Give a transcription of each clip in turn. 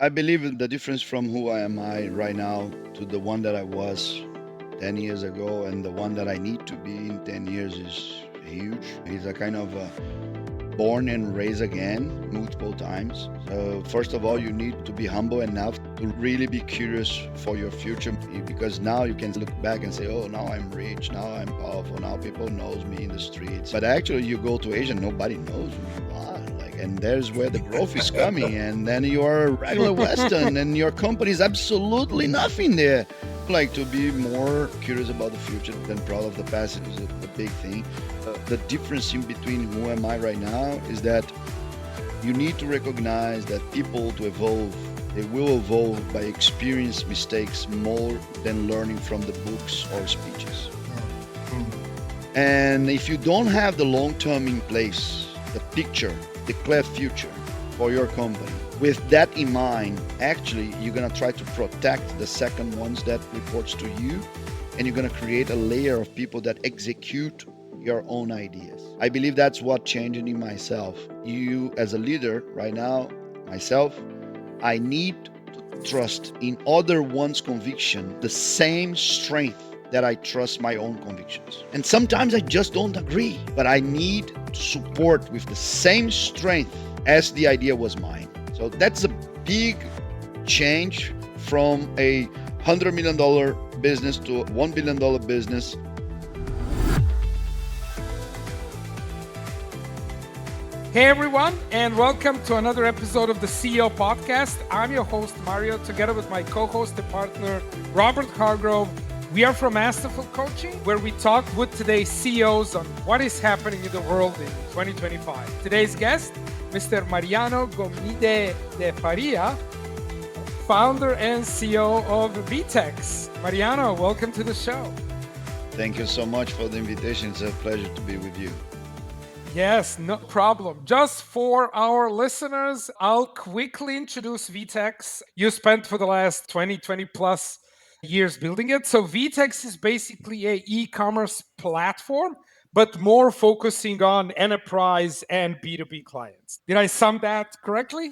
I believe the difference from who I am I right now to the one that I was 10 years ago and the one that I need to be in 10 years is huge. It's a kind of born and raised again multiple times. So, first of all, you need to be humble enough to really be curious for your future because now you can look back and say, oh, now I'm rich, now I'm powerful, now people knows me in the streets. But actually, you go to Asia, nobody knows who you are. And there's where the growth is coming. And then you are a regular Western and your company is absolutely nothing there. Like to be more curious about the future than proud of the past is the big thing. The difference in between who am I right now is that you need to recognize that people to evolve, they will evolve by experience mistakes more than learning from the books or speeches. And if you don't have the long term in place, the picture, the clear future for your company, with that in mind, actually, you're going to try to protect the second ones that reports to you, and you're going to create a layer of people that execute your own ideas. I believe that's what changed in myself. You, as a leader, right now, myself, I need to trust in other one's conviction the same strength that I trust my own convictions. And sometimes I just don't agree, but I need to support with the same strength as the idea was mine. So that's a big change from a $100 million business to a $1 billion business. Hey everyone, and welcome to another episode of the CEO podcast. I'm your host Mario, together with my co-host and partner Robert Hargrove. We are from Masterful Coaching, where we talk with today's CEOs on what is happening in the world in 2025. Today's guest, Mr. Mariano Gomide-de Faria, founder and CEO of VTEX. Mariano, welcome to the show. Thank you so much for the invitation. It's a pleasure to be with you. Yes, no problem. Just for our listeners, I'll quickly introduce VTEX. You spent for the last 20 plus years building it. So VTEX is basically a e-commerce platform, but more focusing on enterprise and B2B clients. Did I sum that correctly?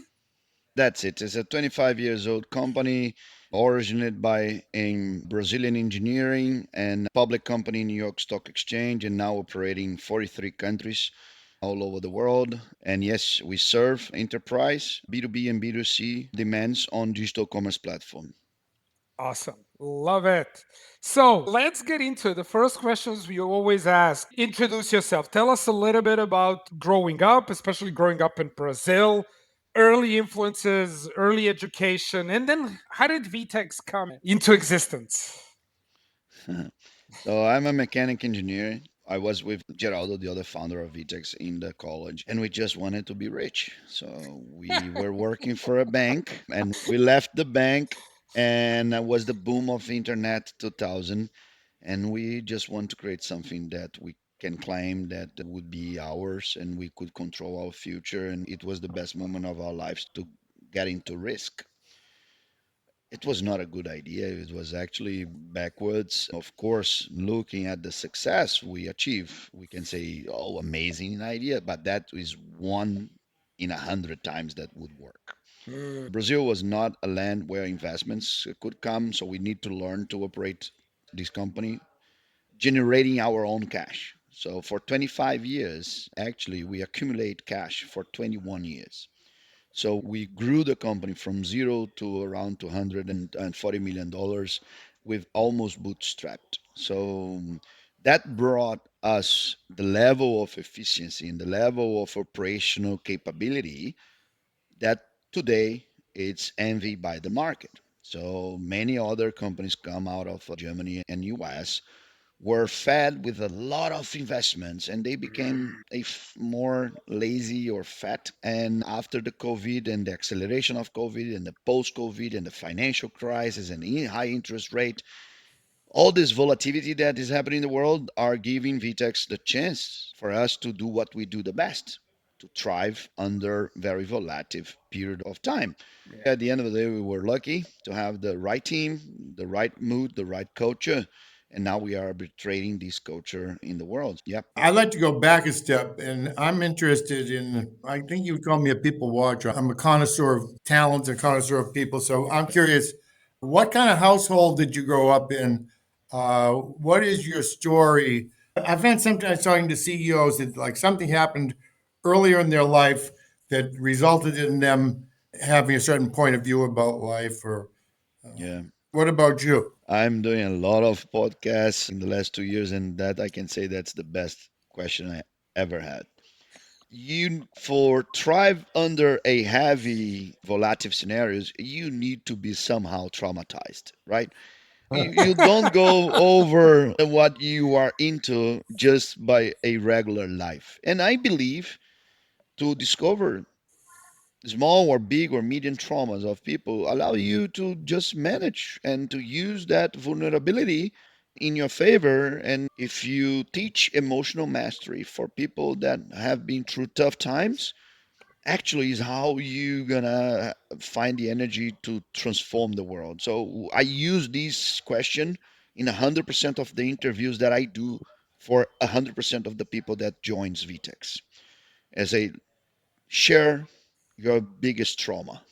That's it. It's a 25 years old company originated by a Brazilian engineering and public company in New York Stock Exchange and now operating in 43 countries all over the world. And yes, we serve enterprise, B2B and B2C demands on digital commerce platform. Awesome. Love it. So let's get into the first questions we always ask. Introduce yourself. Tell us a little bit about growing up, especially growing up in Brazil, early influences, early education, and then how did VTEX come into existence? So I'm a mechanic engineer. I was with Geraldo, the other founder of VTEX, in the college, and we just wanted to be rich. So we were working for a bank, and we left the bank, and it was the boom of internet 2000, and we just want to create something that we can claim that would be ours, and we could control our future, and it was the best moment of our lives to get into risk. It was not a good idea. It was actually backwards. Of course, looking at the success we achieve, we can say, oh, amazing idea, but that is one in 100 times that would work. Brazil was not a land where investments could come, so we need to learn to operate this company, generating our own cash. So for 25 years, actually, we accumulate cash for 21 years. So we grew the company from zero to around $240 million with almost bootstrapped. So that brought us the level of efficiency and the level of operational capability that today it's envied by the market. So many other companies come out of Germany and US were fed with a lot of investments and they became more lazy or fat. And after the COVID and the acceleration of COVID and the post COVID and the financial crisis and the high interest rate, all this volatility that is happening in the world are giving VTEX the chance for us to do what we do the best, to thrive under very volatile period of time. At the end of the day, we were lucky to have the right team, the right mood, the right culture, And now we are arbitrating this culture in the world. Yep. I'd like to go back a step, and I'm interested in. I think you would call me a people watcher. I'm a connoisseur of talents, a connoisseur of people. So I'm curious, what kind of household did you grow up in? What is your story? I've had sometimes talking to CEOs that like something happened earlier in their life that resulted in them having a certain point of view about life. Or Yeah. what about you? I'm doing a lot of podcasts in the last 2 years, and that I can say that's the best question I ever had. You for thrive under a heavy volatile scenarios, you need to be somehow traumatized, right? You don't go over what you are into just by a regular life. And I believe to discover small or big or medium traumas of people allow you to just manage and to use that vulnerability in your favor. And if you teach emotional mastery for people that have been through tough times, actually is how you gonna find the energy to transform the world. So I use this question in 100% of the interviews that I do for 100% of the people that joins VTEX as a share your biggest trauma.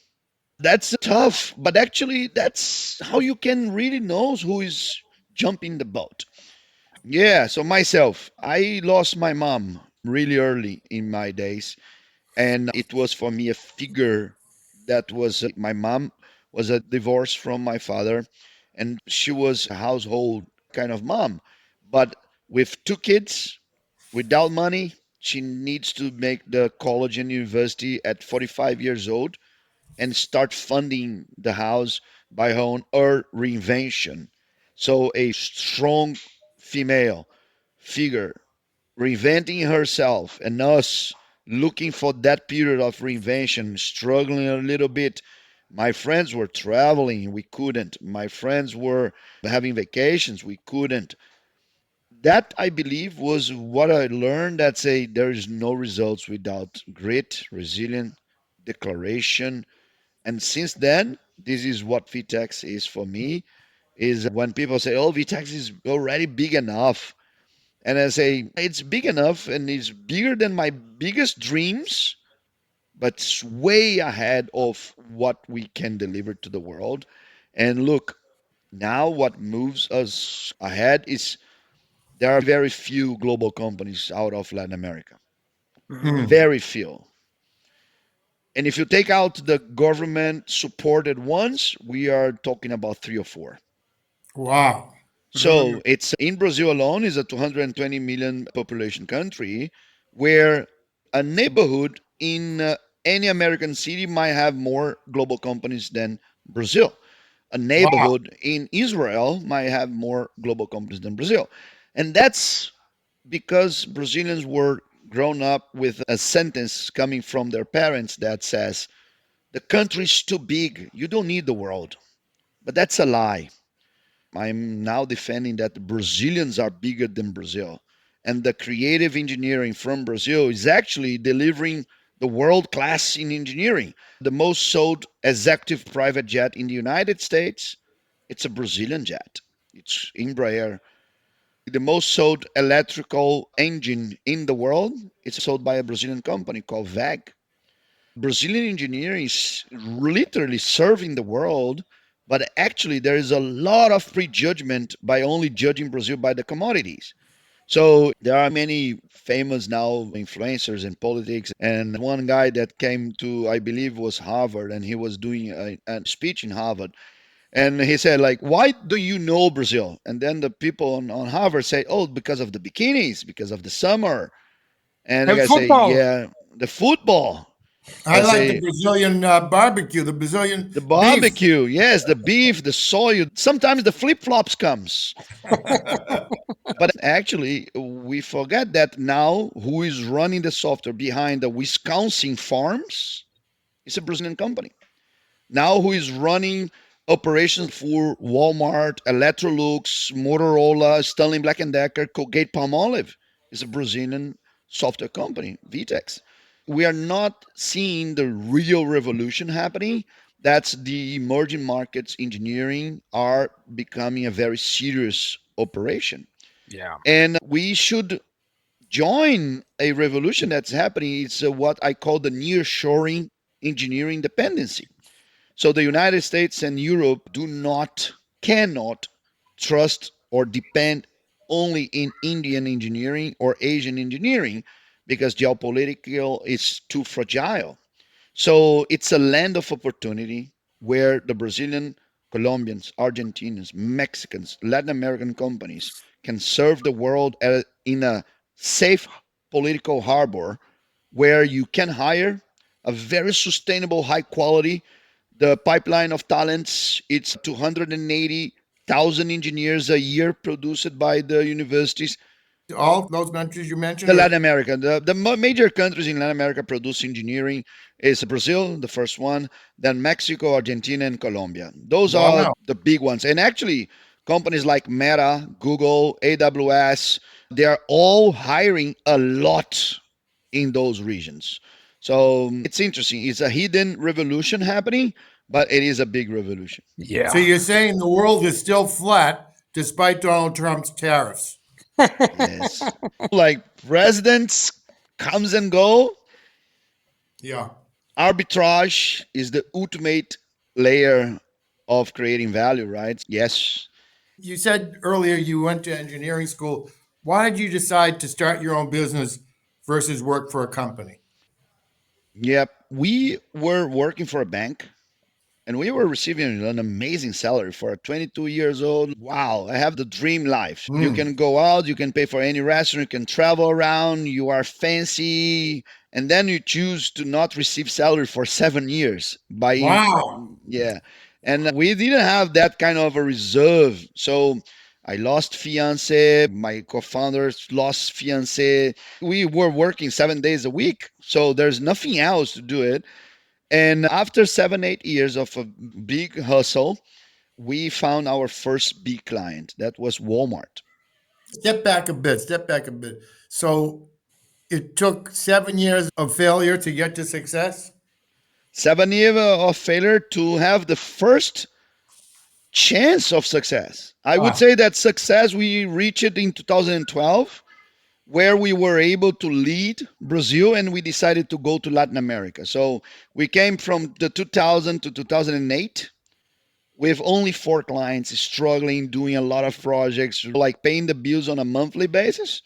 That's tough, but actually that's how you can really know who is jumping the boat. Yeah, so myself, I lost my mom really early in my days, and it was for me a figure that was my mom was a divorce from my father, and she was a household kind of mom, but with two kids, without money. She needs to make the college and university at 45 years old and start funding the house by her own or reinvention. So a strong female figure reinventing herself and us looking for that period of reinvention, struggling a little bit. My friends were traveling, we couldn't. My friends were having vacations, we couldn't. That I believe was what I learned that say there is no results without grit, resilience, declaration. And since then, this is what VTEX is for me. Is when people say, "Oh, VTEX is already big enough," and I say, "It's big enough, and it's bigger than my biggest dreams, but it's way ahead of what we can deliver to the world." And look, now what moves us ahead is there are very few global companies out of Latin America. Hmm. Very few. And if you take out the government supported ones, we are talking about three or four. Wow. So it's in Brazil alone is a 220 million population country where a neighborhood in any American city might have more global companies than Brazil. A Wow. neighborhood in Israel might have more global companies than Brazil. And that's because Brazilians were grown up with a sentence coming from their parents that says, the country's too big, you don't need the world. But that's a lie. I'm now defending that the Brazilians are bigger than Brazil. And the creative engineering from Brazil is actually delivering the world class in engineering. The most sold executive private jet in the United States, it's a Brazilian jet. It's Embraer. The most sold electrical engine in the world, it's sold by a Brazilian company called VAG. Brazilian engineering is literally serving the world, but actually there is a lot of prejudgment by only judging Brazil by the commodities. So there are many famous now influencers in politics, and one guy that came to, I believe, was Harvard, and he was doing a speech in Harvard, and he said like, "Why do you know Brazil?" And then the people on Harvard say, "Oh, because of the bikinis, because of the summer." And the And guy say, football. "Yeah, the football." I I like the say, Brazilian barbecue, the Brazilian the beef. barbecue, yes, the beef, the soy. Sometimes the flip flops comes, but actually we forget that now who is running the software behind the Wisconsin farms is a Brazilian company. Now who is running operations for Walmart, Electrolux, Motorola, Stanley Black and Decker, Colgate Palmolive is a Brazilian software company, VTEX. We are not seeing the real revolution happening. That's the emerging markets engineering are becoming a very serious operation. Yeah. And we should join a revolution that's happening. It's what I call the nearshoring engineering dependency. So the United States and Europe do not, cannot trust or depend only in Indian engineering or Asian engineering because geopolitical is too fragile. So it's a land of opportunity where the Brazilian, Colombians, Argentinians, Mexicans, Latin American companies can serve the world in a safe political harbor where you can hire a very sustainable, high quality. The pipeline of talents, it's 280,000 engineers a year produced by the universities. All those countries you mentioned, The or Latin America, the major countries in Latin America produce engineering is Brazil, the first one, then Mexico, Argentina, and Colombia. Those are wow. the big ones. And actually, companies like Meta, Google, AWS, they are all hiring a lot in those regions. So it's interesting. It's a hidden revolution happening, but it is a big revolution. So Yeah. you're saying the world is still flat despite Donald Trump's tariffs? Yes. Like presidents comes and go, Yeah. arbitrage is the ultimate layer of creating value, right? Yes. You said earlier you went to engineering school. Why did you decide to start your own business versus work for a company? Yep. We were working for a bank and we were receiving an amazing salary for a 22 years old. Wow, I have the dream life. You Hmm. can go out, you can pay for any restaurant, you can travel around, you are fancy, and then you choose to not receive salary for 7 years by Wow. yeah. And we didn't have that kind of a reserve. So I lost fiance, my co-founders lost fiance. We were working 7 days a week. So there's nothing else to do it. And after 7, 8 years of a big hustle, we found our first big client. That was Walmart. Step back a bit. Step back a bit. So it took 7 years of failure to get to success? 7 years of failure to have the first chance of success. I would Ah, say that success we reached it in 2012, where we were able to lead Brazil and we decided to go to Latin America. So we came from the 2000 to 2008 with only 4 clients, struggling, doing a lot of projects, like paying the bills on a monthly basis.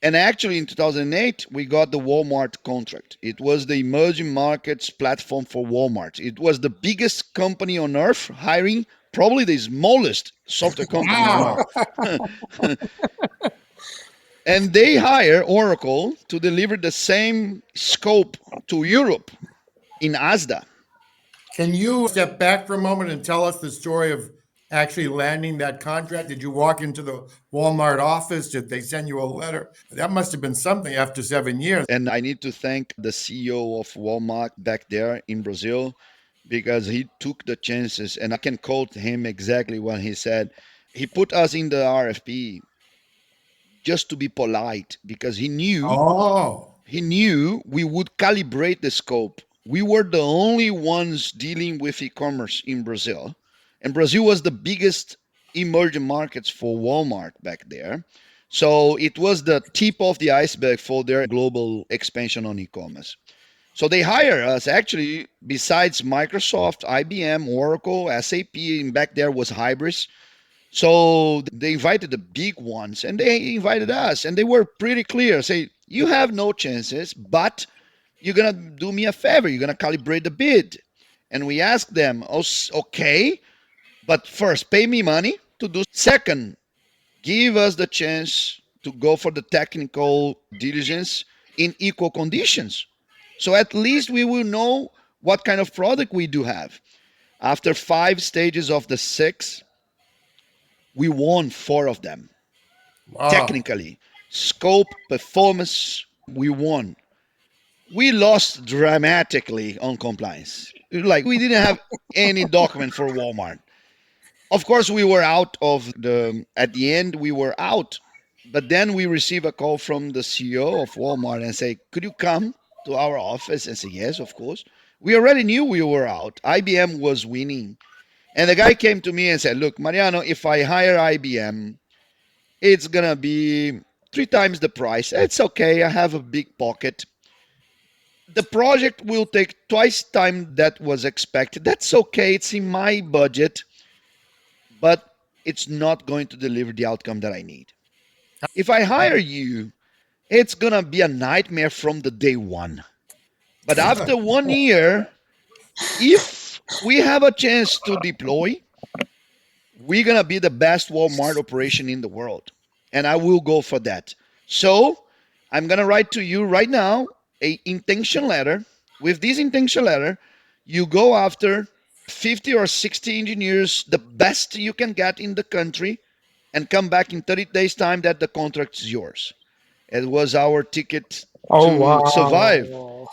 And actually, in 2008, we got the Walmart contract. It was the emerging markets platform for Walmart. It was the biggest company on earth hiring, probably the smallest software company on wow. earth. And they hire Oracle to deliver the same scope to Europe in ASDA. Can you step back for a moment and tell us the story of actually landing that contract? Did you walk into the Walmart office? Did they send you a letter? That must have been something after 7 years. And I need to thank the CEO of Walmart back there in Brazil because he took the chances. And I can quote him exactly what he said. He put us in the RFP just to be polite because Oh, he knew we would calibrate the scope. We were the only ones dealing with e-commerce in Brazil, and Brazil was the biggest emerging markets for Walmart back there. So it was the tip of the iceberg for their global expansion on e-commerce. So they hire us actually besides Microsoft, IBM, Oracle, SAP, and back there was Hybris. So they invited the big ones and they invited us and they were pretty clear. Say, you have no chances, but you're going to do me a favor. You're going to calibrate the bid. And we asked them, "Oh, okay, but first, pay me money to do. Second, give us the chance to go for the technical diligence in equal conditions. So at least we will know what kind of product we do have." After 5 stages of the 6, we won 4 of them wow. technically. Scope, performance, we won. We lost dramatically on compliance. Like we didn't have any document for Walmart. Of course, we were out of at the end, we were out. But then we received a call from the CEO of Walmart and say, could you come to our office? And say, yes, of course. We already knew we were out. IBM was winning. And the guy came to me and said, look, Mariano, if I hire IBM it's gonna be three times the price. It's okay. I have a big pocket. The project will take twice time that was expected. That's okay. It's in my budget, but it's not going to deliver the outcome that I need. If I hire you, it's gonna be a nightmare from the day one. But after 1 year, if we have a chance to deploy, we're gonna be the best Walmart operation in the world, and I will go for that. So I'm gonna write to you right now a intention letter. With this intention letter, you go after 50 or 60 engineers, the best you can get in the country, and come back in 30 days time that the contract is yours. It was our ticket Oh to survive. wow.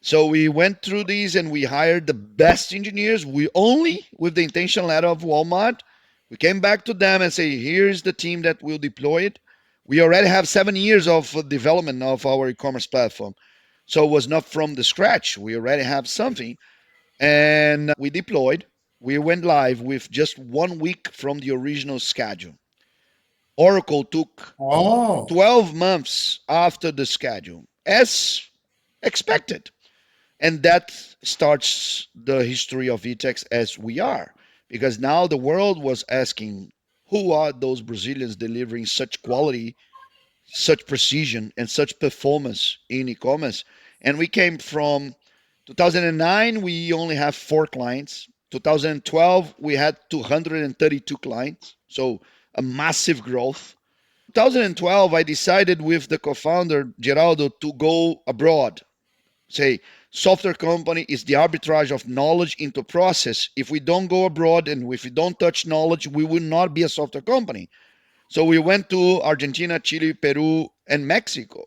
So we went through these and we hired the best engineers. We only with the intention letter of Walmart. We came back to them and say, here's the team that will deploy it. We already have 7 years of development of our e-commerce platform. So it was not from the scratch. We already have something. And we deployed. We went live with just 1 week from the original schedule. Oracle took Oh, 12 months after the schedule, as expected. And that starts the history of VTEX as we are, because now the world was asking, who are those Brazilians delivering such quality, such precision, and such performance in e-commerce? And we came from 2009, we only have 4 clients. 2012, we had 232 clients. So a massive growth. 2012, I decided with the co-founder Geraldo to go abroad. Say, software company is the arbitrage of knowledge into process. If we don't go abroad and if we don't touch knowledge, we will not be a software company. So we went to Argentina, Chile, Peru, and Mexico.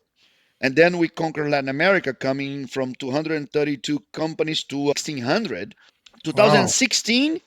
And then we conquered Latin America, coming from 232 companies to 1,600. wow. 2016,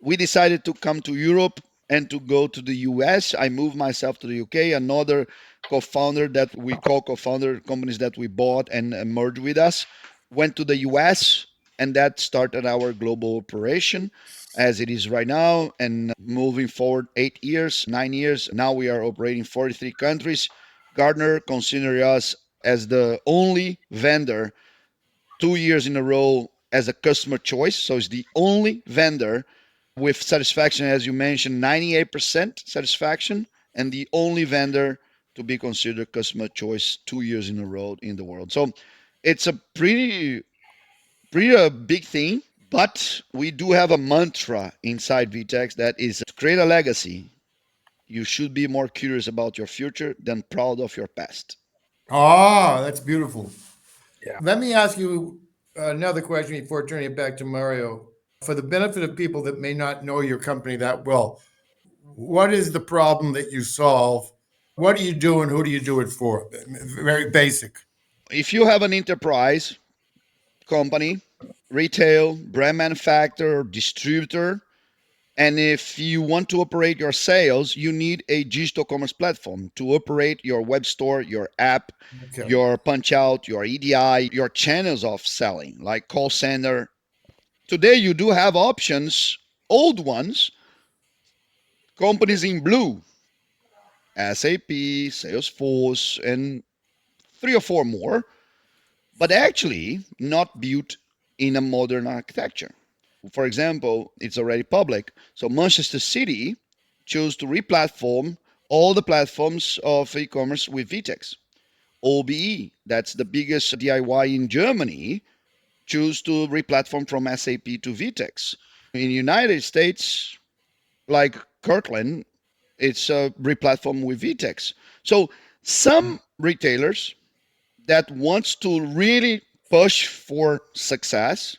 we decided to come to Europe and to go to the US. I moved myself to the UK. Another co-founder that we call co-founder companies that we bought and merged with us went to the US, and that started our global operation as it is right now. And moving forward 8 years, 9 years, now we are operating 43 countries. Gartner consider us as the only vendor 2 years in a row as a customer choice. So it's the only vendor with satisfaction, as you mentioned, 98% satisfaction, and the only vendor to be considered customer choice 2 years in a row in the world. So it's a pretty big thing, but we do have a mantra inside VTEX that is to create a legacy. You should be more curious about your future than proud of your past. Ah, that's beautiful. Yeah. Let me ask you another question before turning it back to Mario. For the benefit of people that may not know your company that well, what is the problem that you solve? What do you do and who do you do it for? Very basic. If you have an enterprise company, retail, brand manufacturer, distributor, and if you want to operate your sales, you need a digital commerce platform to operate your web store, your app, Okay. your punch out, your EDI, your channels of selling, like call center. Today, you do have options, old ones, companies in blue, SAP, Salesforce, and three or four more, but actually not built in a modern architecture. For example, it's already public. So Manchester City chose to replatform all the platforms of e-commerce with VTEX. OBE, that's the biggest DIY in Germany, choose to replatform from SAP to VTEX. In the United States, like Kirkland, it's a replatform with VTEX. So some retailers that wants to really push for success,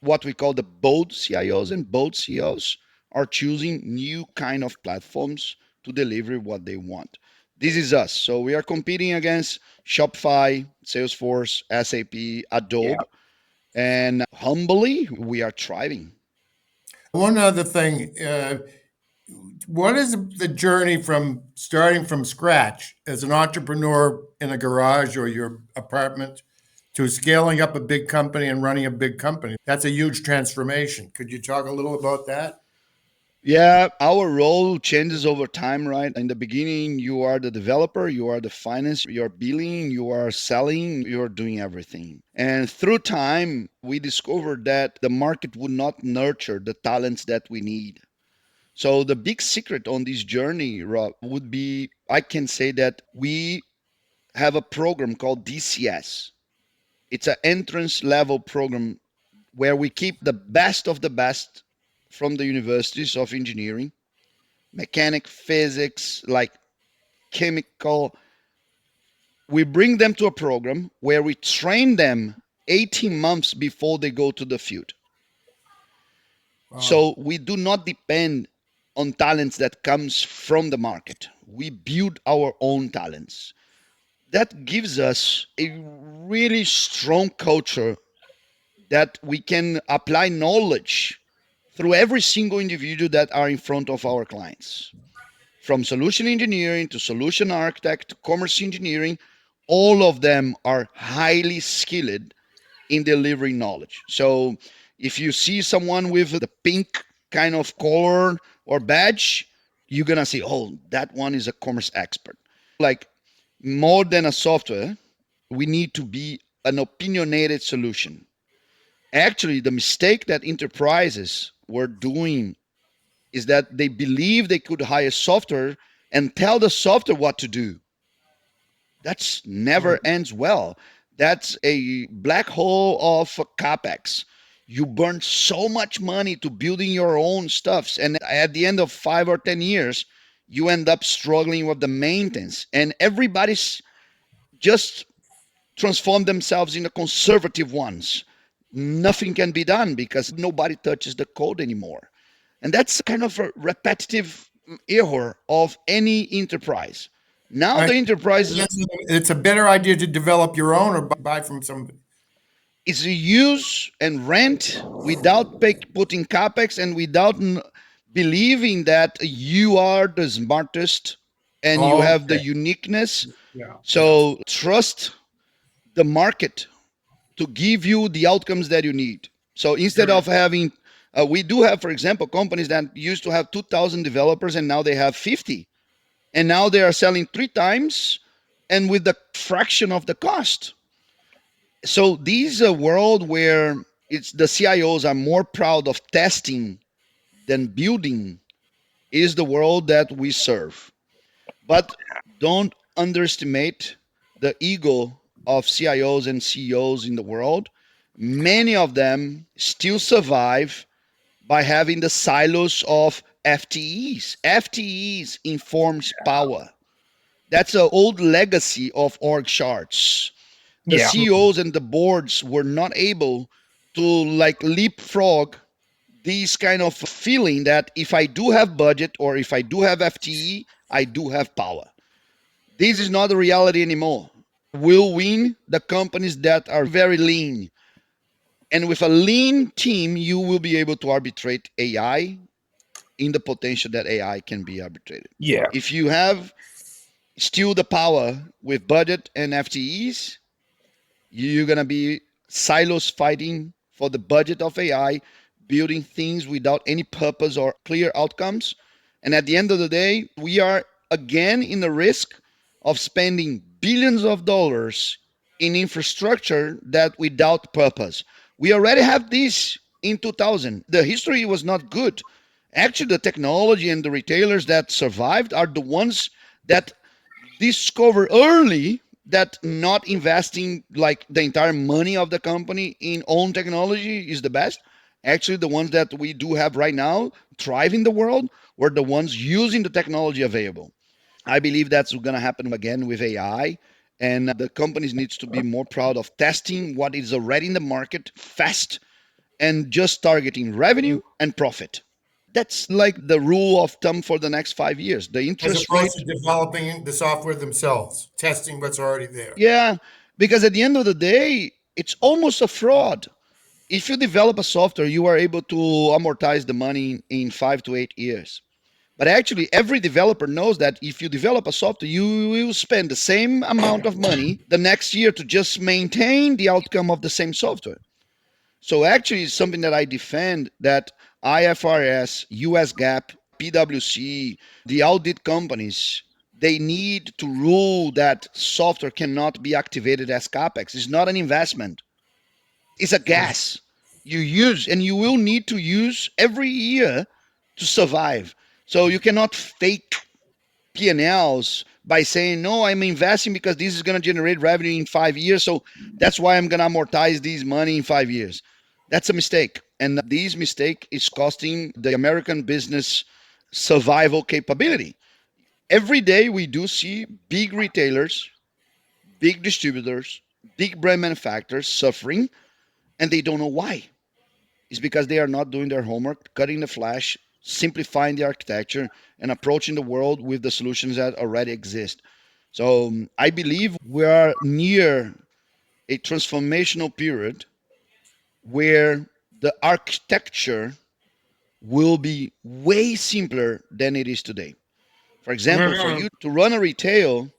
what we call the bold CIOs and bold CEOs, are choosing new kind of platforms to deliver what they want. This is us. So we are competing against Shopify, Salesforce, SAP, Yeah. Adobe, and humbly we are thriving. One other thing, what is the journey from starting from scratch as an entrepreneur in a garage or your apartment to scaling up a big company and running a big company? That's a huge transformation. Could you talk a little about that? Yeah, our role changes over time, right? In the beginning, you are the developer, you are the finance, you're billing, you are selling, you're doing everything. And through time, we discovered that the market would not nurture the talents that we need. So the big secret on this journey, Rob, would be I can say that we have a program called DCS. It's an entrance level program where we keep the best of the best from the universities of engineering, mechanic, physics, like chemical. We bring them to a program where we train them 18 months before they go to the field. Wow. So we do not depend on talents that comes from the market. We build our own talents. That gives us a really strong culture that we can apply knowledge through every single individual that are in front of our clients. From solution engineering to solution architect to commerce engineering, all of them are highly skilled in delivering knowledge. So if you see someone with the pink kind of collar or badge, you're gonna say, oh, that one is a commerce expert. Like more than a software, we need to be an opinionated solution. Actually, the mistake that enterprises were doing is that they believe they could hire software and tell the software what to do. That's never ends well. That's a black hole of capex. You burn so much money to building your own stuffs, and at the end of 5 or 10 years, you end up struggling with the maintenance, and everybody's just transform themselves into conservative ones. Nothing can be done because nobody touches the code anymore. And that's kind of a repetitive error of any enterprise. Now I the enterprise guess it's a better idea to develop your own or buy from somebody. is to use and rent without putting capex and without believing that you are the smartest and you have the Okay. uniqueness. Yeah. Yeah. So trust the market to give you the outcomes that you need. So instead Sure. of having, we do have, for example, companies that used to have 2,000 developers and now they have 50. And now they are selling 3 times and with the fraction of the cost. So this is a world where it's the CIOs are more proud of testing than building is the world that we serve. But don't underestimate the ego of CIOs and CEOs in the world. Many of them still survive by having the silos of FTEs. FTEs informs power. That's an old legacy of org charts. The Yeah. CEOs and the boards were not able to like leapfrog these kind of feeling that if I do have budget or if I do have FTE, I do have power. This is not the reality anymore. Will win the companies that are very lean. And with a lean team, you will be able to arbitrate AI in the potential that AI can be arbitrated. Yeah. If you have still the power with budget and FTEs, you're going to be silos fighting for the budget of AI, building things without any purpose or clear outcomes. And at the end of the day, we are again in the risk of spending billions of dollars in infrastructure that without purpose. We already have this in 2000. The history was not good. Actually, the technology and the retailers that survived are the ones that discover early that not investing like the entire money of the company in own technology is the best. Actually, the ones that we do have right now thrive in the world were the ones using the technology available. I believe that's going to happen again with AI, and the companies needs to be more proud of testing what is already in the market fast and just targeting revenue and profit. That's like the rule of thumb for the next 5 years. The As interest opposed to rate. developing the software themselves, testing what's already there. Yeah, because at the end of the day, it's almost a fraud. If you develop a software, you are able to amortize the money in 5 to 8 years. But actually, every developer knows that if you develop a software, you will spend the same amount of money the next year to just maintain the outcome of the same software. So actually, it's something that I defend that IFRS, US GAAP, PwC, the audit companies, they need to rule that software cannot be activated as capex. It's not an investment. It's a gas you use and you will need to use every year to survive. So you cannot fake P&Ls by saying, no, I'm investing because this is going to generate revenue in 5 years. So that's why I'm going to amortize this money in 5 years. That's a mistake. And this mistake is costing the American business survival capability. Every day we do see big retailers, big distributors, big brand manufacturers suffering, and they don't know why. It's because they are not doing their homework, cutting the flash, simplifying the architecture, and approaching the world with the solutions that already exist. So I believe we are near a transformational period where the architecture will be way simpler than it is today. For example, for you to run a retail,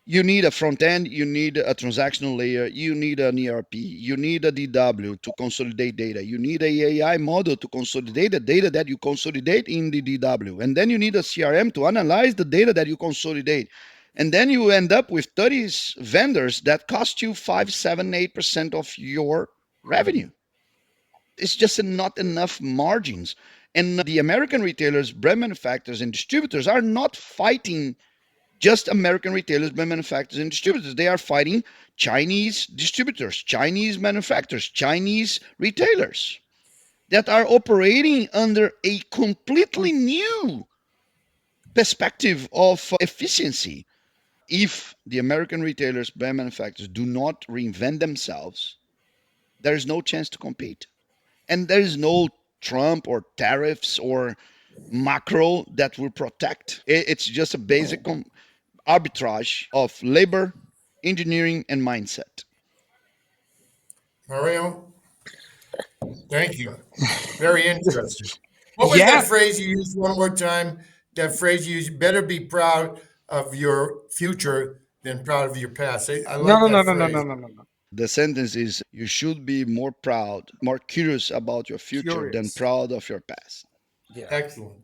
you need a front end, you need a transactional layer, you need an ERP, you need a DW to consolidate data, you need a AI model to consolidate the data that you consolidate in the DW, and then you need a CRM to analyze the data that you consolidate. And then you end up with 30 vendors that cost you 5, 7, 8% of your revenue. It's just not enough margins. And the American retailers, brand manufacturers, and distributors are not fighting just American retailers, brand manufacturers, and distributors. They are fighting Chinese distributors, Chinese manufacturers, Chinese retailers that are operating under a completely new perspective of efficiency. If the American retailers, brand manufacturers do not reinvent themselves, there is no chance to compete. And there is no Trump or tariffs or macro that will protect. It's just a basic arbitrage of labor, engineering, and mindset. Mario, thank you. Very interesting. What was that Yeah. phrase you used one more time? That phrase you used, better be proud of your future than proud of your past. I No, like no, no, that no, no, phrase. no, no, no, no. The sentence is you should be more proud, more curious about your future than Curious. proud of your past. Yeah. Excellent.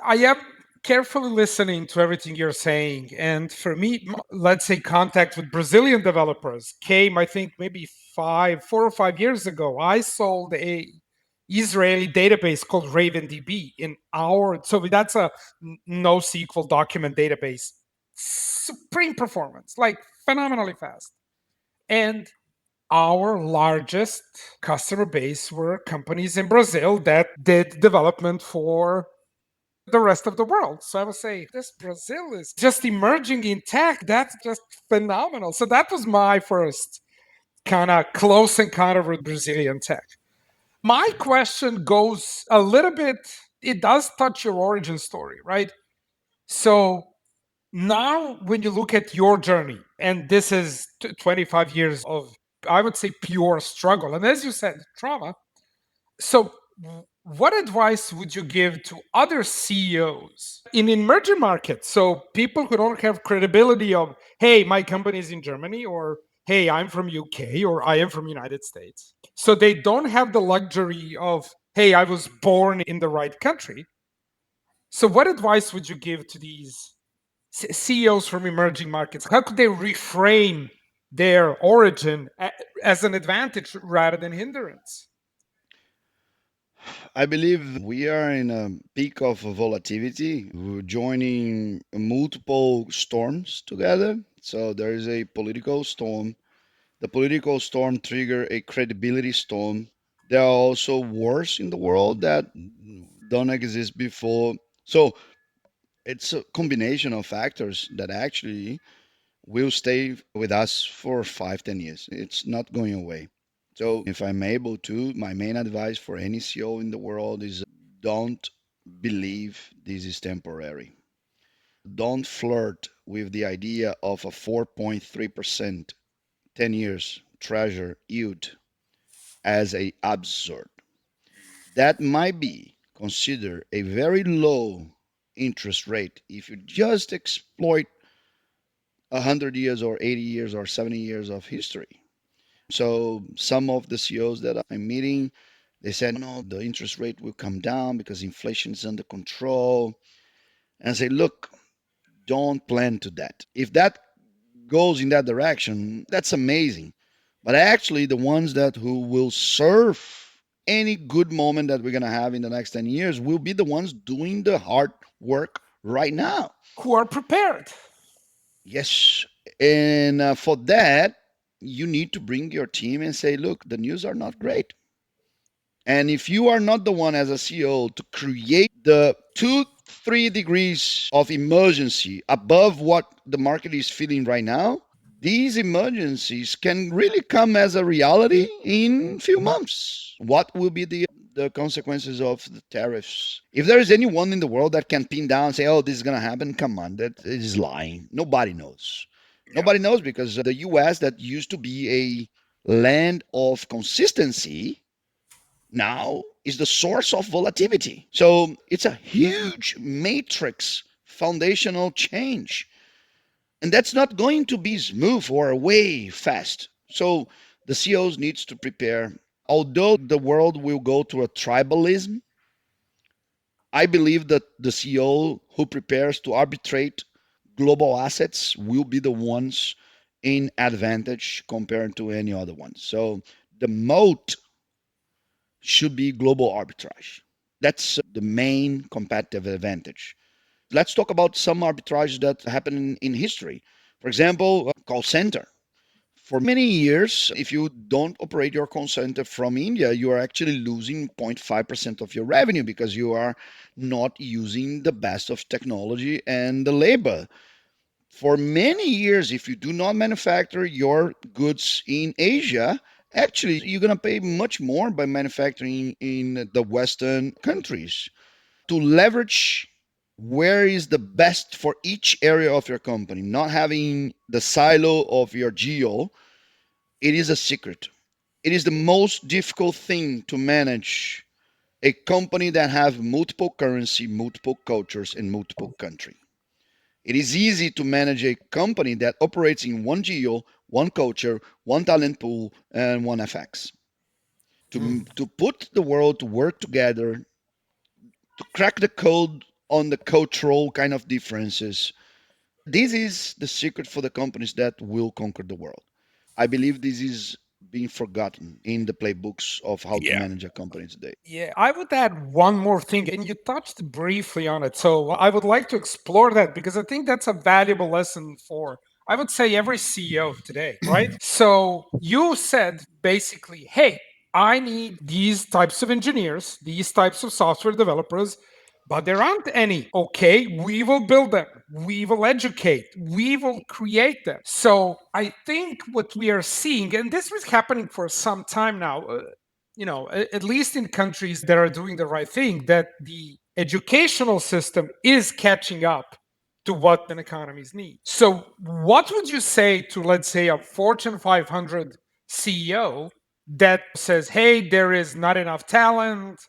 I am carefully listening to everything you're saying. And for me, let's say contact with Brazilian developers came, I think, maybe 4 or 5 years ago. I sold a Israeli database called RavenDB in our, so that's a NoSQL document database. Supreme performance, like phenomenally fast. And our largest customer base were companies in Brazil that did development for the rest of the world. So I would say this Brazil is just emerging in tech. That's just phenomenal. So that was my first kind of close encounter with Brazilian tech. My question goes a little bit, it does touch your origin story, right? So now when you look at your journey, and this is 25 years of, I would say, pure struggle. And as you said, trauma. So, what advice would you give to other CEOs in emerging markets? So, people who don't have credibility of, hey, my company is in Germany, or hey, I'm from UK, or I am from United States. So they don't have the luxury of, hey, I was born in the right country. So, what advice would you give to these CEOs from emerging markets? How could they reframe their origin as an advantage rather than hindrance? I believe we are in a peak of volatility. We're joining multiple storms together. So there is a political storm. The political storm trigger a credibility storm. There are also wars in the world that don't exist before. So it's a combination of factors that actually will stay with us for 5, 10 years. It's not going away. So if I'm able to, my main advice for any CEO in the world is don't believe this is temporary. Don't flirt with the idea of a 4.3% 10 years treasure yield as a absurd. That might be considered a very low interest rate if you just exploit 100 years or 80 years or 70 years of history. So some of the CEOs that I'm meeting, They said, no, the interest rate will come down because inflation is under control. And I say, look, don't plan to that. If that goes in that direction, that's amazing. But actually, the ones that who will serve any good moment that we're gonna have in the next 10 years will be the ones doing the hard work right now. Who are prepared. Yes, and for that, you need to bring your team and say, look, the news are not great. And if you are not the one as a CEO to create the 2, 3 degrees of emergency above what the market is feeling right now, these emergencies can really come as a reality in a few months. What will be the consequences of the tariffs? If there is anyone in the world that can pin down and say, oh, this is going to happen, come on, that is lying. Nobody knows. Yeah. Nobody knows because the US, that used to be a land of consistency, now is the source of volatility. So it's a huge matrix foundational change. And that's not going to be smooth or way fast. So the CEOs needs to prepare. Although the world will go to a tribalism, I believe that the CEO who prepares to arbitrate global assets will be the ones in advantage compared to any other ones. So the moat should be global arbitrage. That's the main competitive advantage. Let's talk about some arbitrage that happened in history. For example, call center. For many years, if you don't operate your call center from India, you are actually losing 0.5% of your revenue because you are not using the best of technology and the labor. For many years, if you do not manufacture your goods in Asia, actually you're going to pay much more by manufacturing in the Western countries. To leverage where is the best for each area of your company, not having the silo of your geo, it is a secret. It is the most difficult thing to manage a company that have multiple currency, multiple cultures, and multiple country. It is easy to manage a company that operates in one geo, one culture, one talent pool, and one FX. To put the world to work together, to crack the code on the cultural kind of differences, this is the secret for the companies that will conquer the world. I believe this is being forgotten in the playbooks of how to Yeah. manage a company today. Yeah, I would add one more thing, and you touched briefly on it. So I would like to explore that because I think that's a valuable lesson for, I would say, every CEO today, right? So you said basically, hey, I need these types of engineers, these types of software developers, but there aren't any. Okay, we will build them, we will educate, we will create them. So I think what we are seeing, and this was happening for some time now, at least in countries that are doing the right thing, that the educational system is catching up to what an economies need. So, what would you say to, let's say, a Fortune 500 CEO that says, hey, there is not enough talent,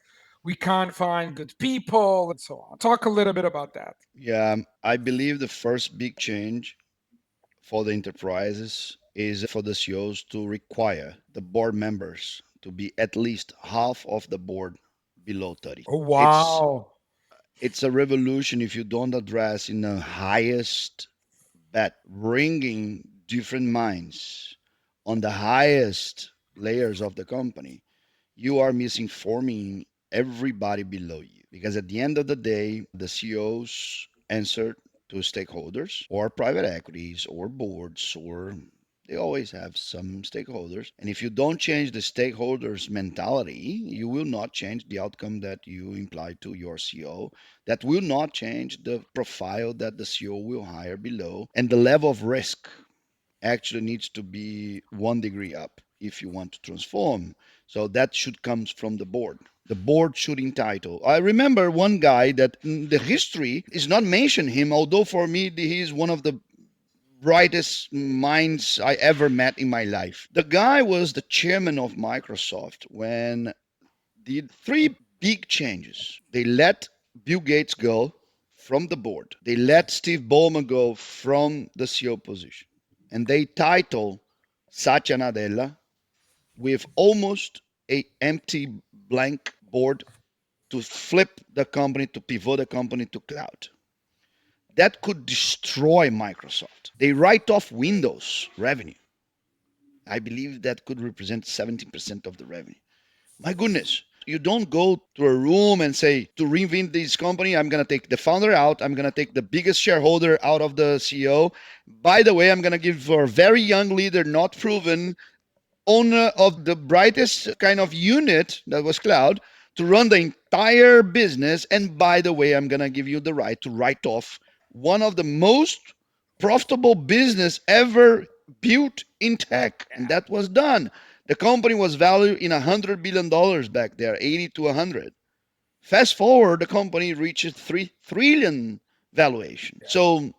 we can't find good people, and so on? Talk a little bit about that. Yeah, I believe the first big change for the enterprises is for the CEOs to require the board members to be at least half of the board below 30. Oh, It's wow. it's a revolution if you don't address in the highest bet, bringing different minds on the highest layers of the company. You are misinforming everybody below you because at the end of the day, the CEOs answer to stakeholders or private equities or boards, or they always have some stakeholders. And if you don't change the stakeholders mentality, you will not change the outcome that you imply to your CEO. That will not change the profile that the CEO will hire below, and the level of risk actually needs to be 1 degree up if you want to transform. So that should come from the board. The board should entitle. I remember one guy that in the history is not mentioned him, although for me he is one of the brightest minds I ever met in my life. The guy was the chairman of Microsoft when did three big changes. They let Bill Gates go from the board. They let Steve Ballmer go from the CEO position. And they title Satya Nadella with almost a empty blank board to flip the company, to pivot the company to cloud. That could destroy Microsoft. They write off Windows revenue. I believe that could represent 70% of the revenue. My goodness. You don't go to a room and say, to reinvent this company, I'm going to take the founder out. I'm going to take the biggest shareholder out of the CEO. By the way, I'm going to give for a very young leader, not proven, owner of the brightest kind of unit that was cloud to run the entire business. And by the way, I'm going to give you the right to write off one of the most profitable business ever built in tech. And that was done. The company was valued in $100 billion back there, 80 to 100. Fast forward, the company reaches 3 trillion valuation. So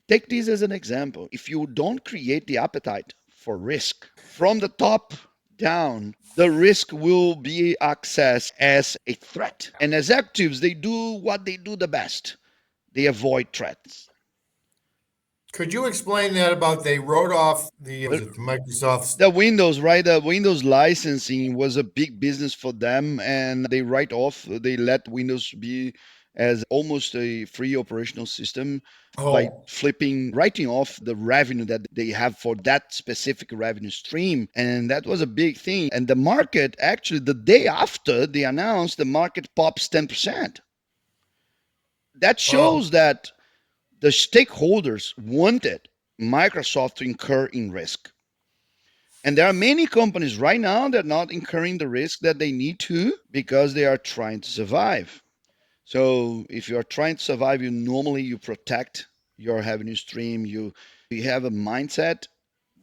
take this as an example. If you don't create the appetite for risk from the top down, the risk will be accessed as a threat. And executives, they do what they do the best. They avoid threats. Could you explain that about they wrote off the was it Microsoft's? The Windows, right? The Windows licensing was a big business for them, and they write off, they let Windows be as almost a free operational system by Oh, flipping, writing off the revenue that they have for that specific revenue stream. And that was a big thing. And the market, actually, the day after they announced, the market pops 10%. That oh, shows that the stakeholders wanted Microsoft to incur in risk. And there are many companies right now that are not incurring the risk that they need to because they are trying to survive. So if you are trying to survive, you protect your revenue stream. You have a mindset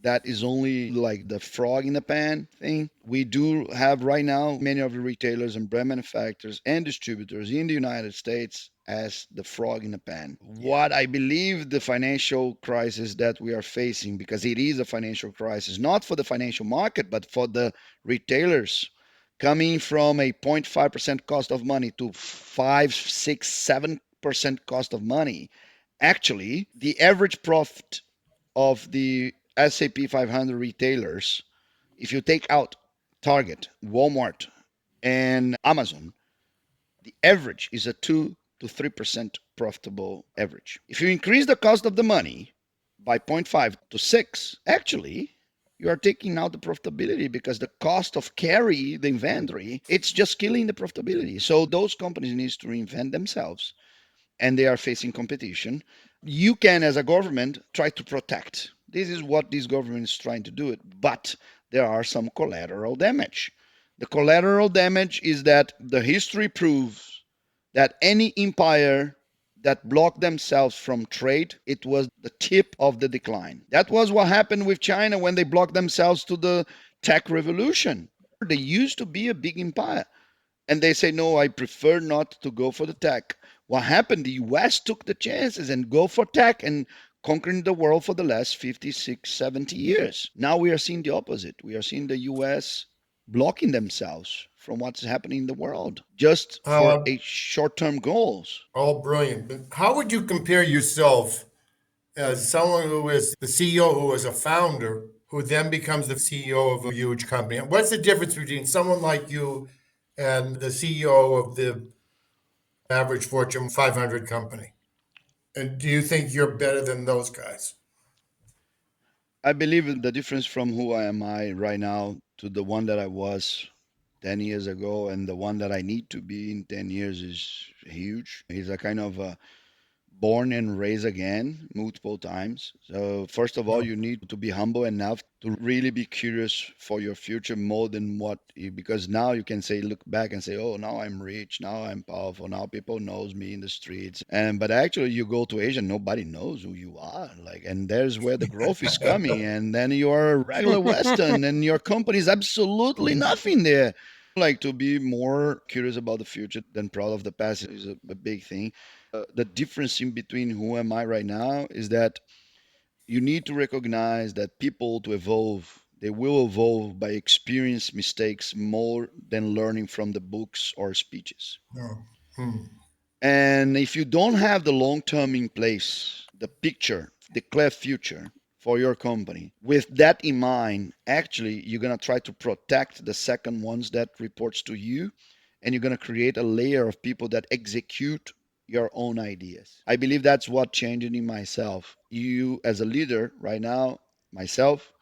that is only like the frog in the pan thing. We do have right now many of the retailers and brand manufacturers and distributors in the United States as the frog in the pan. What I believe the financial crisis that we are facing, because it is a financial crisis, not for the financial market, but for the retailers, coming from a 0.5% cost of money to 5, 6, 7% cost of money. Actually, the average profit of the S&P 500 retailers, if you take out Target, Walmart, and Amazon, the average is a 2 to 3% profitable average. If you increase the cost of the money by 0.5 to 6, actually, you are taking out the profitability because the cost of carry the inventory, it's just killing the profitability. So those companies need to reinvent themselves and they are facing competition. You can, as a government, try to protect. This is what this government is trying to do it, but there are some collateral damage. The collateral damage is that the history proves that any empire that blocked themselves from trade, it was the tip of the decline. That was what happened with China when they blocked themselves to the tech revolution. They used to be a big empire and they say, no, I prefer not to go for the tech. What happened? The US took the chances and go for tech and conquering the world for the last 56, 70 years. Now we are seeing the opposite. We are seeing the US blocking themselves from what's happening in the world just for uh, a short-term goals. all brilliant. But how would you compare yourself as someone who is the CEO, who is a founder, who then becomes the CEO of a huge company? What's the difference between someone like you and the CEO of the average Fortune 500 company? And do you think you're better than those guys? I believe the difference from who I am I right now to the one that I was 10 years ago and the one that I need to be in 10 years is huge. He's a kind of a born and raised again multiple times. So, first of all, No. you need to be humble enough to really be curious for your future more than because now you can say, look back and say, oh, now I'm rich, now I'm powerful, now people knows me in the streets. But actually, you go to Asia, nobody knows who you are. And there's where the growth is coming. And then you are a regular Western, and your company is absolutely nothing there. Like to be more curious about the future than proud of the past is a big thing. The difference in between who am I right now is that you need to recognize that people to evolve, they will evolve by experience mistakes more than learning from the books or speeches. No. Hmm. And if you don't have the long term in place, the picture, the clear future for your company, with that in mind, actually, you're going to try to protect the second ones that reports to you and you're going to create a layer of people that execute your own ideas. I believe that's what changed in myself. You, as a leader, right now, myself,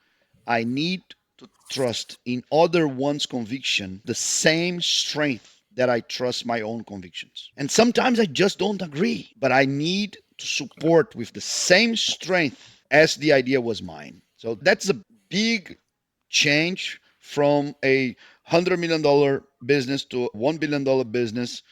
I need to trust in other one's conviction the same strength that I trust my own convictions. And sometimes I just don't agree, but I need to support with the same strength as the idea was mine. So that's a big change from a $100 million business to a $1 billion business.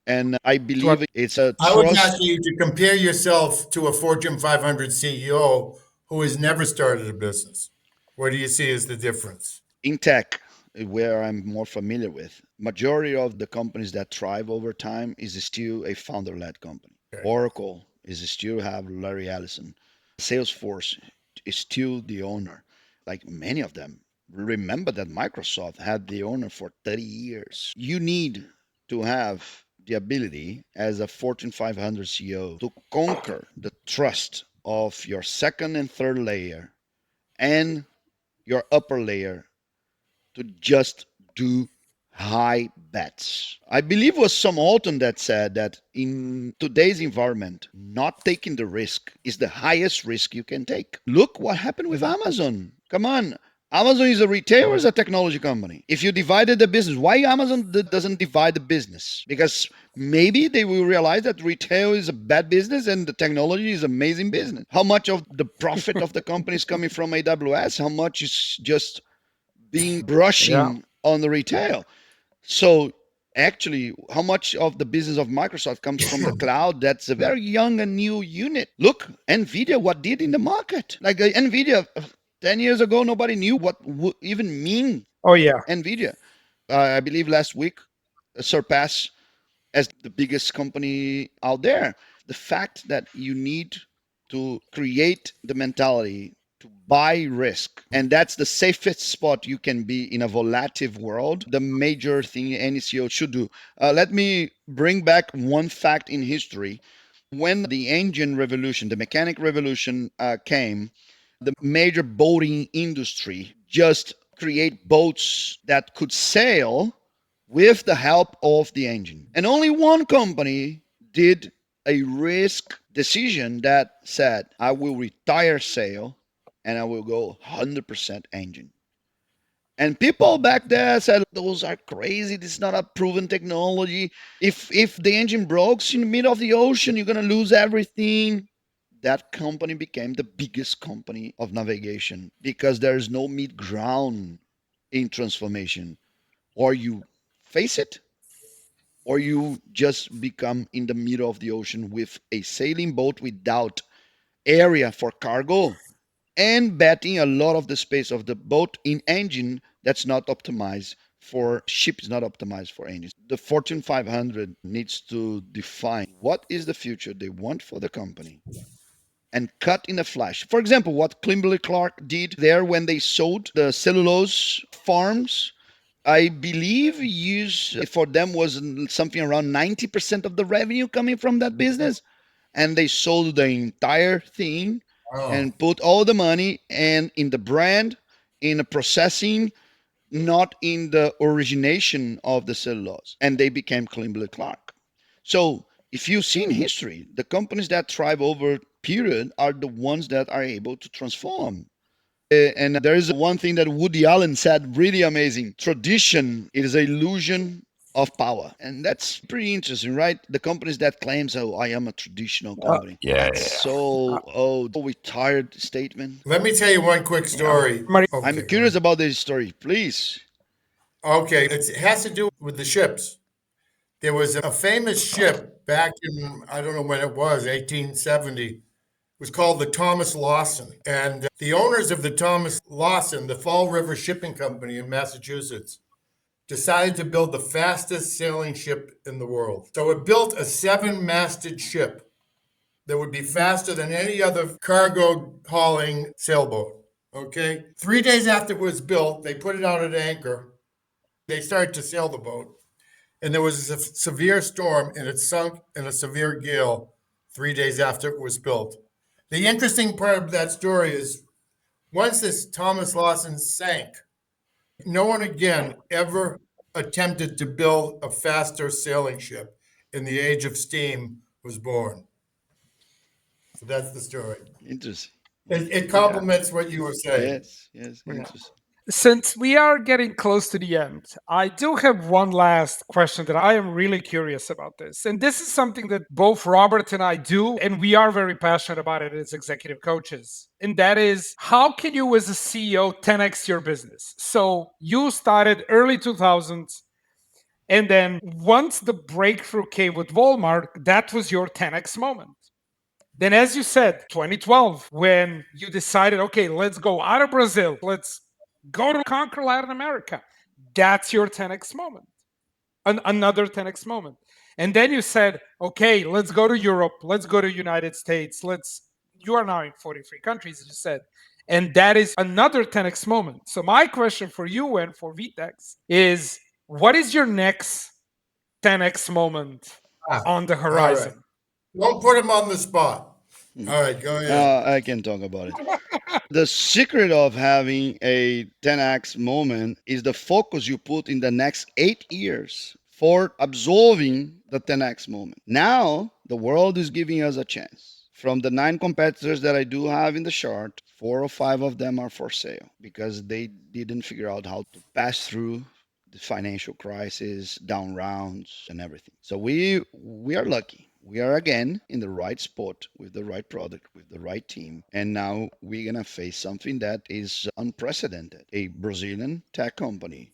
And I To believe it's a I was asking trust you to compare yourself to a Fortune 500 CEO who has never started a business. What do you see as the difference? in tech, where I'm more familiar with. Majority of the companies that thrive over time is still a founder-led company. Okay. Oracle is still have Larry Ellison. Salesforce is still the owner. Like many of them, remember that Microsoft had the owner for 30 years. You need to have the ability as a Fortune 500 CEO to conquer the trust of your second and third layer and your upper layer to just do high bets. I believe it was Sam Alton that said that in today's environment, not taking the risk is the highest risk you can take. Look what happened with Amazon. Come on. Amazon is a retailer or is a technology company? If you divided the business, why Amazon doesn't divide the business? Because maybe they will realize that retail is a bad business and the technology is amazing business. How much of the profit of the company is coming from AWS? How much is just being yeah. brushing on the retail? So actually, how much of the business of Microsoft comes from the cloud? That's a very young and new unit. Look, Nvidia, what did in the market? Like Nvidia, 10 years ago, nobody knew what would even mean Oh yeah. Nvidia. I believe last week surpassed as the biggest company out there. The fact that you need to create the mentality to buy risk, and that's the safest spot you can be in a volatile world, the major thing any CEO should do. Let me bring back one fact in history. When the engine revolution, the mechanic revolution came, the major boating industry just create boats that could sail with the help of the engine. And only one company did a risk decision that said, I will retire sail and I will go 100% engine. And people back there said, those are crazy. This is not a proven technology. If the engine breaks in the middle of the ocean, you're going to lose everything. That company became the biggest company of navigation because there's no mid ground in transformation. Or you face it, or you just become in the middle of the ocean with a sailing boat without area for cargo and betting a lot of the space of the boat in engine that's not optimized for ship is not optimized for engines. The Fortune 500 needs to define what is the future they want for the company and cut in a flash. For example, what Kimberly Clark did there when they sold the cellulose farms, I believe use for them was something around 90% of the revenue coming from that business. And they sold the entire thing Oh, and put all the money and in the brand, in the processing, not in the origination of the cellulose. And they became Kimberly Clark. So if you see in history, the companies that thrive over period are the ones that are able to transform. And there is one thing that Woody Allen said really amazing. Tradition is an illusion of power. And that's pretty interesting, right? The companies that claims, oh, I am a traditional company. Yeah, That's yeah. so retired statement. let me tell you one quick Yeah. story. I'm Okay, go curious ahead. about this story. Please. Okay, it has to do with the ships. There was a famous ship back in, I don't know when it was, 1870. It was called the Thomas Lawson. And the owners of the Thomas Lawson, the Fall River Shipping Company in Massachusetts, decided to build the fastest sailing ship in the world. So it built a seven-masted ship that would be faster than any other cargo hauling sailboat. Okay. 3 days after it was built, they put it out at anchor. They started to sail the boat. And there was a severe storm and it sunk in a severe gale 3 days after it was built. The interesting part of that story is once this Thomas Lawson sank, no one again ever attempted to build a faster sailing ship, and the age of steam was born. So that's the story. Interesting. It Interesting. Yeah. complements what you were saying. Yes, yes, Yeah. interesting. Since we are getting close to the end, I do have one last question that I am really curious about this. And this is something that both Robert and I do, and we are very passionate about it as executive coaches. And that is, how can you, as a CEO, 10x your business? So you started early 2000s, and then once the breakthrough came with Walmart, that was your 10x moment. Then, as you said, 2012, when you decided, okay, let's go out of Brazil, let's go to conquer Latin America, that's your 10x moment, another 10x moment. And then you said, okay, let's go to Europe, let's go to United States, you are now in 43 countries, as you said. And that is another 10x moment. So, my question for you and for VTEX is, what is your next 10x moment Ah, on the all right. horizon? Don't put him on the spot. Hmm. All right, go ahead. I can talk about it. The secret of having a 10x moment is the focus you put in the next 8 years for absorbing the 10x moment. Now, the world is giving us a chance. From the nine competitors that I do have in the chart, four or five of them are for sale because they didn't figure out how to pass through the financial crisis, down rounds, and everything. So we are lucky. We are again in the right spot with the right product, with the right team. And now we're going to face something that is unprecedented. A Brazilian tech company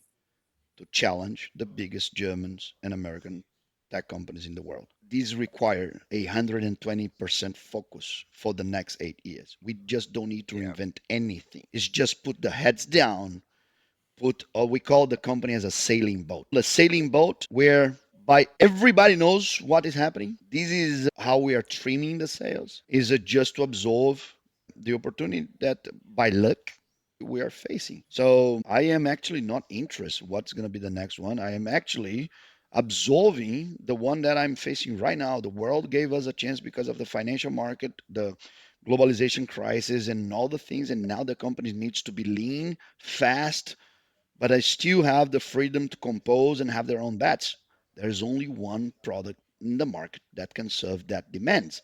to challenge the biggest Germans and American tech companies in the world. These require 120% focus for the next 8 years. We just don't need to Yeah. invent anything. It's just put the heads down, put, or we call the company as a sailing boat. A sailing boat where by everybody knows what is happening. This is how we are trimming the sails. Is it just to absorb the opportunity that by luck we are facing? So I am actually not interested what's going to be the next one. I am actually absorbing the one that I'm facing right now. The world gave us a chance because of the financial market, the globalization crisis and all the things, and now the company needs to be lean, fast, but I still have the freedom to compose and have their own bets. There's only one product in the market that can serve that demands.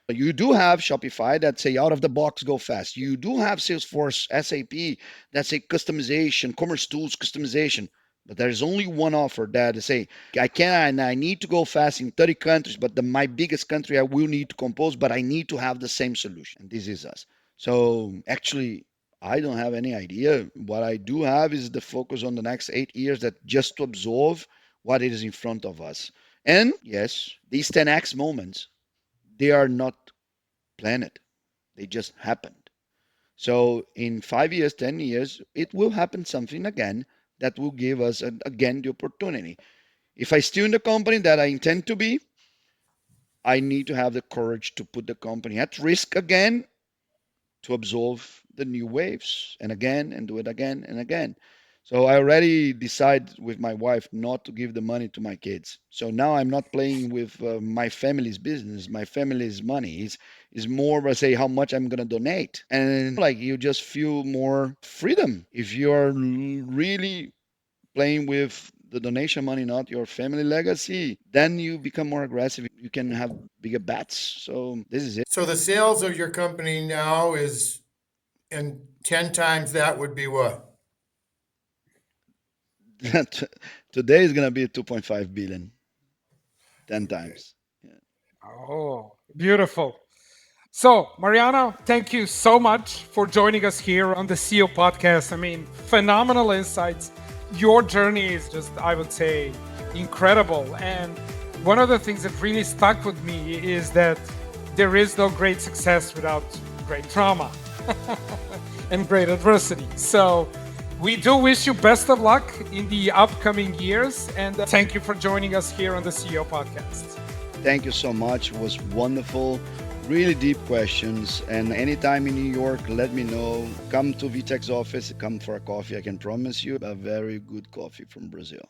You do have Shopify that say out of the box go fast. You do have Salesforce, SAP that say customization, commerce tools customization. But there's only one offer that say I can and I need to go fast in 30 countries, but my biggest country I will need to compose, but I need to have the same solution. And this is us. So actually, I don't have any idea. What I do have is the focus on the next 8 years that just to absorb what is in front of us. And yes, these 10x moments, they are not planned. They just happened. So in 5 years, 10 years, it will happen something again that will give us again the opportunity. If I still in the company that I intend to be, I need to have the courage to put the company at risk again to absorb the new waves and do it again and again. So I already decided with my wife not to give the money to my kids. So now I'm not playing with my family's business, my family's money. Is more I say how much I'm gonna donate, and like you just feel more freedom if you are really playing with the donation money, not your family legacy. Then you become more aggressive. You can have bigger bets. So this is So the sales of your company now is, and 10 times that would be what? it. Today is gonna be 2.5 billion, 10 Okay. times. Yeah. Oh, beautiful. So, Mariano, thank you so much for joining us here on the CEO podcast. I mean, phenomenal insights. Your journey is just, I would say, incredible. And one of the things that really stuck with me is that there is no great success without great trauma and great adversity. So, we do wish you best of luck in the upcoming years. And thank you for joining us here on the CEO podcast. Thank you so much. It was wonderful. Really deep questions. And anytime in New York, let me know. Come to VTEX office, come for a coffee. I can promise you a very good coffee from Brazil.